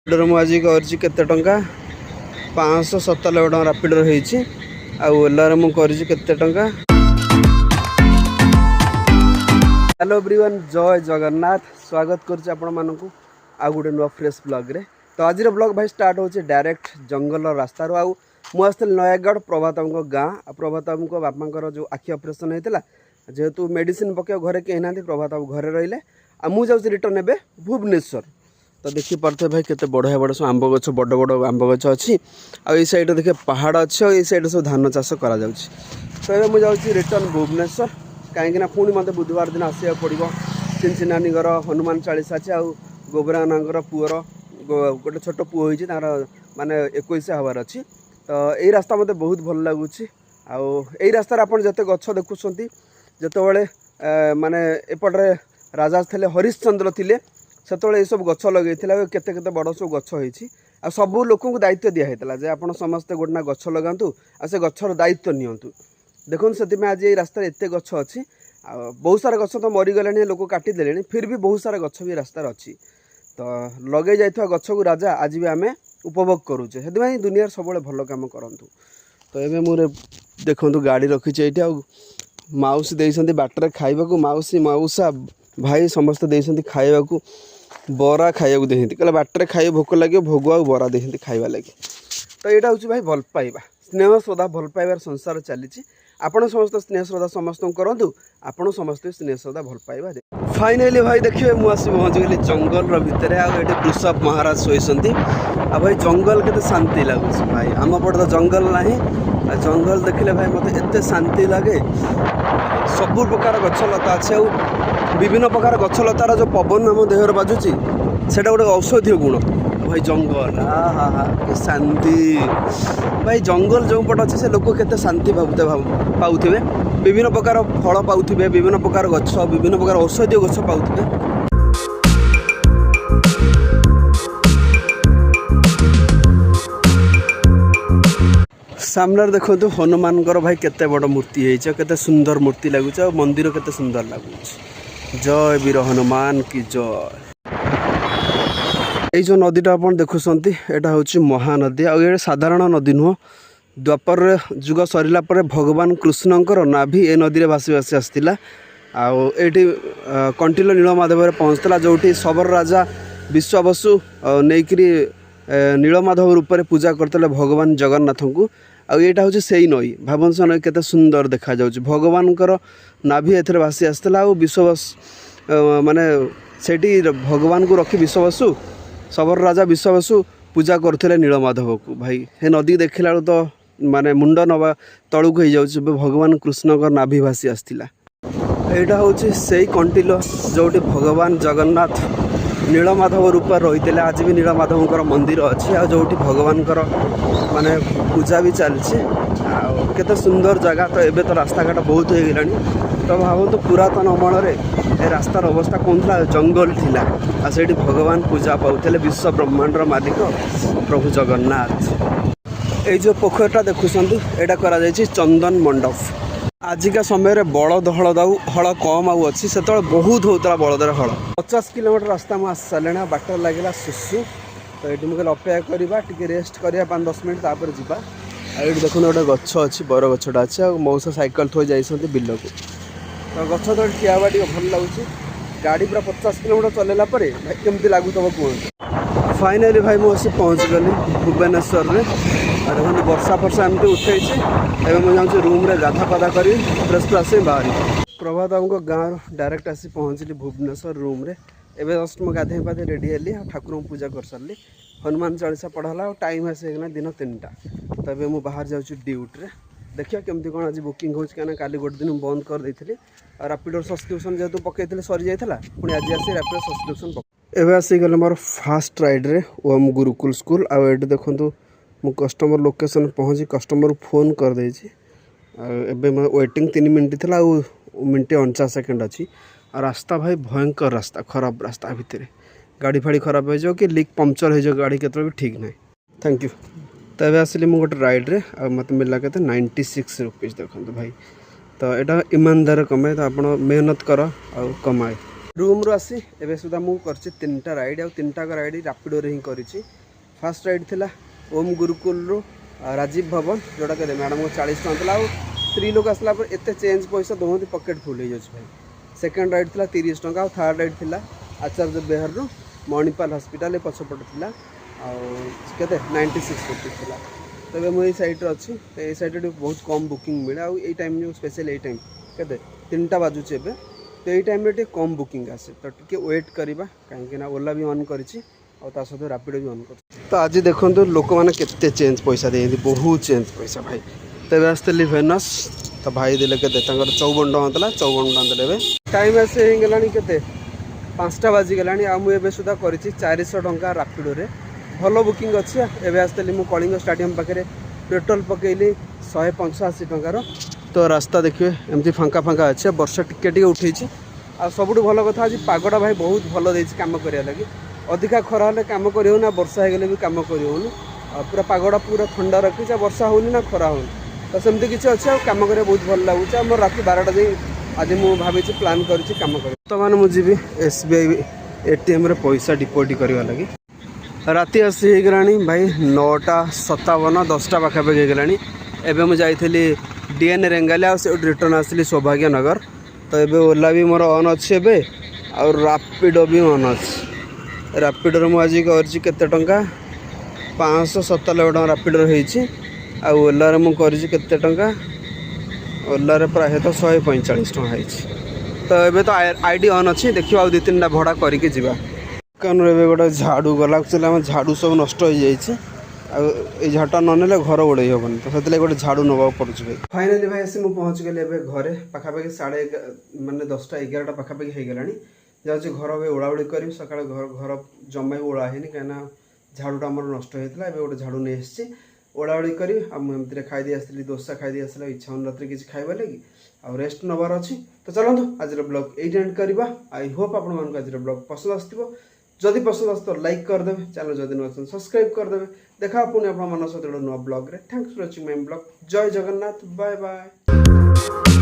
Rapido मुझे करते टंका 597 टका रापिडो होती ओलार मुझे केते टंका। हेलो एवरीवन, जय जगन्नाथ। स्वागत करुच्ची आपण मानक आउ गोटे नुआ फ्रेश ब्लॉग रे। तो आज ब्लॉग भाई स्टार्ट होचे डायरेक्ट जंगल रास्ता रो। आउ मुझे नयागढ़ प्रभात गाँ प्रभात बापा जो आखि ऑपरेशन होता जेहेतु मेडिसिन पके घरे कहीं ना प्रभात घरे रहिले मुझे रिटर्न एवं भुवनेश्वर। तो देखी पार्थे भाई केते बढ़िया बड़ सब आंब गछ बड़ बड़ आंब गछ अच्छी आई साइड देखे पहाड़ अच्छी और साइड सब धान चाष करा जाउछि। तो ये मुझे रिटर्न भुवनेश्वर कहीं पुणी मत बुधवार दिन आसा पड़ो। चिन्नानी हनुमान चालीसा अच्छे आउ गोबरानागर पुअर गोटे छोट पुओ होती तार माने 21 हबार अच्छी। तो यही रास्ता मत बहुत भल लगुच। आई रास्तार आप जिते गछ देखुंट जिते माने एपटे राजा थे हरिश्चंद्र थे से सब गछ लगे केते केते बड़ सब गछ होती आ सबू लोक दायित्व दिखाई जे आप समस्ते गोटे ना गछ लगातु आ से गछर दायित्व नियंतु। देखो से आज ये रास्ता एत गछ अच्छी बहुत सारा गछ तो मरीगले लोक काटिदे फिर भी बहुत सारा गछ भी रास्तार अच्छी। तो लगे जाइए गछ को राजा आज भी आम उपभोग करुचे से दुनिया सब भल कम करूँ। तो ये मुझे देखो गाड़ी रखीचे ये माउसी देते बाटर खाइबा माउसी मौसा भाई समस्त देते खाइबा बरा खाइबा देखते कहले बाटर खाइ भोक लगे भोग आ बरा देखते खाइबा लगे। तो यहाँ हूँ भाई भल पाइबा स्नेह श्रद्धा भल पाइबार संसार चली आपण समस्त स्नेह श्रद्धा समस्त करूँ आपण समस्त स्नेह श्रद्धा भल पाइबा। फाइनाली भाई देखिए मुझे पहुँचीगली जंगल भितर आए वृषभ महाराज शोती भाई जंगल के शांति लगुच भाई आम पटे तो जंगल ना जंगल देखले भाई मत एत शांति लगे। सबु प्रकार गछलता अच्छे विभिन्न प्रकार गछलतार जो पवन आम देहर बाजुची से गोटे औषधीय गुण भाई जंगल हाँ हाँ कि शांति भाई जंगल जो पट अच्छे से लोक केते शांति पाउथिबे विभिन्न प्रकार फल पाउथिबे विभिन्न प्रकार गछ विभिन्न प्रकार औषधीय गछ पाउथिबे। सामने देखो तो हनुमान भाई केते बड़ मूर्ति है केते सुंदर मूर्ति लगुच मंदिर केते सुंदर लगुच। जय वीर हनुमान की जय। ये जो नदीटा आप देखुंट यहाँ हूँ महानदी आ साधारण नदी नुह द्वापर जुग सरला भगवान कृष्णकर नाभि ए नदी में भासी भासी आसाला आठी कंटिलो नीलमाधव पहुँचला जो सबर राजा विश्वावसु नहींकि नीलमाधव रूप में पूजा करते भगवान जगन्नाथ को। आईटा हूँ से नई भावन से नई केते सुंदर देखा जाउछि भगवान नाभि ए भासी आसाला विश्वावस माने सेठी भगवान को रखी विश्वावसु सबर राजा विश्वावसु पूजा करते नीलमाधव को। भाई हे नदी देखला तो माने मुंड नवा तलू हो जाउछि भगवान कृष्ण नाभि भासी आसाला। यहाँ हूँ से कंटिलो जोटी भगवान जगन्नाथ नीलमाधव रूप रही आज भी नीलमाधव मंदिर अच्छी आ जो भगवान माने पूजा भी चलती केते सुंदर जगह। तो एबे तो रास्ता घाट बहुत हो गलानी। तो भावतु पुरातन अमल ए रास्तार अवस्था कौन था जंगल थिला आ सेठी भगवान पूजा पाउते विश्व ब्रह्मांडर मालिक प्रभु जगन्नाथ। ये जो पोखरटा देखुंट यहाँ करा चंदन मंडप। आजिका समय बलद हल कम अच्छी से बहुत होता बलदर हल 50 किलोमीटर रास्ता मुझे आसी सारे बाटर लगे सुसु। तो ये मुझे अपेक्षा करवा टी रेस्ट करा 5-10 मिनट तापर जावा। ये देखो गोटे गछ अच्छी बर गछटा अच्छे और मौसा साइकेल थोड़ी जाइए बिल को। तो गछ तो ठिया हुआ भल लगुच गाड़ी पूरा 50 किलोमीटर चलैला भाई केमती लगुत कहूँ। फाइनाली भाई मुझे पहुँच गली भुवनेश्वर में देखो वर्षा फर्षा एमती उठे मुझे रूम रे गाधा पाधा करी फ्रेश फ्रेश बाहरी प्रभात हमको गाँव डायरेक्ट आसी पहुँचली भुवनेश्वर रूम रे। एवं जस्ट मुझे गाधे पाधे रेडी हेली ठाकुर पूजा कर सारी हनुमान चालीसा पढ़ाला और टाइम आसगला दिन 3टा। तो ये मुझे बाहर जाऊँ ड्यूटी देखिए केमती कौन आज बुकिंग हो काली गोटे दिन बंद कर देती रापिडो सब्सक्रिप्शन जेहतु पकई सरी जाता पुणी आज आसी रापिडो सब्सक्रिप्शन एवं आसीगले मोर फास्ट राइड्रे ओम गुरुकुल स्कूल। आए देखूँ मु कस्टमर लोकेशन पहुँची कस्टमर फोन कर देछि वेटिंग 3 मिनट थी मिनटे 49 सेकेंड अच्छी। रास्ता भाई भयंकर रास्ता खराब रास्ता भितर गाड़ी फाड़ी खराब हो जाओ कि लीक पंक्चर हो जाओ गाड़ी केतरे भी ठीक ना। Thank you. तो ये आसली मु गोटे राइड्रे मत मिलला के 96 रुपीज़ देखो भाई। तो यहाँ ईमानदार कमाए तो आप मेहनत कर कमाए रूम रू आसी एवं सुधा मुझे 3टा राइड आउ 3टा राइड रापिडो रे ही करी। फास्ट राइड थिला ओम गुरुकुल रु राजीव भवन जोटा कहते मैडम को 40 टଙ୍କା था। 3 लोग आसला एत चेंज पैसा दोहती पकेट फुल हो जाए भाई। सेकेंड राइड थिला 30 टଙ୍କା। थर्ड राइड थिला आचार्य बिहार रु मणिपाल हॉस्पिटल पछपट थिला के 96 रुपीज थिला। तबे मुझे सैड्रे अच्छी ये सैड्रे बहुत कम बुकिंग मिले आउ टाइम जो स्पेशल ये टाइम के 3टा बाजुचे एवं तो ये टाइम कम बुकिंग आसे तो टी वेट करवा कहीं ओला भी ऑन कर सहित रापिडो भी ऑन कर। तो आज देखो लोक मैंने केते चेंज पैसा दे बहुत चेंज पैसा भाई। तब आसती भेनस तो भाई देले के 54 टଙ୍କା था 54 टଙ୍କା देले। टाइम आसे गलानी के 5टा बाजिगलानी आबे सुधा कर 400 टଙ୍କା रापिडो रे भल बुकिंग अच्छी। एवं आसती मुझे कलिंग स्टाडियम पाखे पेट्रोल पकईली 185 टଙ୍କାର। तो रास्ता देखिए एमती फांका फांका अच्छे वर्षा टिके उठे आ सब भल कथा आज पागटा भाई बहुत भल देती कम करा लगी। अधिका खरा हेल्ले कम कर वर्षा हो भी कम कर पूरा पागटा पूरा ठंडा रखी वर्षा होनी ना खरा होनी तो सेमती किसी अच्छे कम कर बहुत भल लगुच। मोर रात 12टा जाए आज मुझे भाई प्लां कर कम कर। बर्तमान मुझे SBI ATM रे पैसा डिपोजिट करवा लगी। राति आसी होगलानी भाई 9:57 10टा पाखापाखि होगलानी। एवं मुझे जाइली DN रेंगाली से रिटर्न आसली सौभाग्य नगर। तो ये ओला भी मोर ऑन अच्छे और रापिडो भी ऑन अच्छे। रापिडो मुझे आज कर 597 टଙ୍କା रापिडो हो ओलार मुझे के ओलार प्राय तो 145 टଙ୍କା है। तो ये तो आईडी ऑन अच्छी देखिए आउ 2-3टा भड़ा करके जीवा। दुकान रे गोटे झाड़ू गला झाड़ू सब नष्ट हो जाए झाटा नने घर उड़े हेनी तो से गोटे झाड़ू नवा पड़े भाई। फाइनाली भाई आसी मुझे पहुँच गली घरे पाखापाखि 11:30 माने 10टा 11टा पाखापाखि हो गलानी। जाऊँगी घर भी ओड़ाउड़ी करी सका घर जमा भी ओड़ा है कहीं झाड़ूटा आम नष्ट होता है। गोटे झाड़ू नहीं आसी ओड़ाउड़ी करी एमती खाई आसती डोसा खाई आसला इच्छा हो रात किसी खाइबा लगी आ रेस्ट नबार अच्छी। तो चलते आज ब्लॉग ये एंड करवा। आई होप आपण आज ब्लॉग पसंद आसो। जदि पसंद आस तो लाइक करदे चैनल जदि नुआ सब्सक्राइब करदे। देखा पुणी आप सहित नुआ ब्लॉग रे। Thanks for watching my blog. जय जगन्नाथ बाय बाय।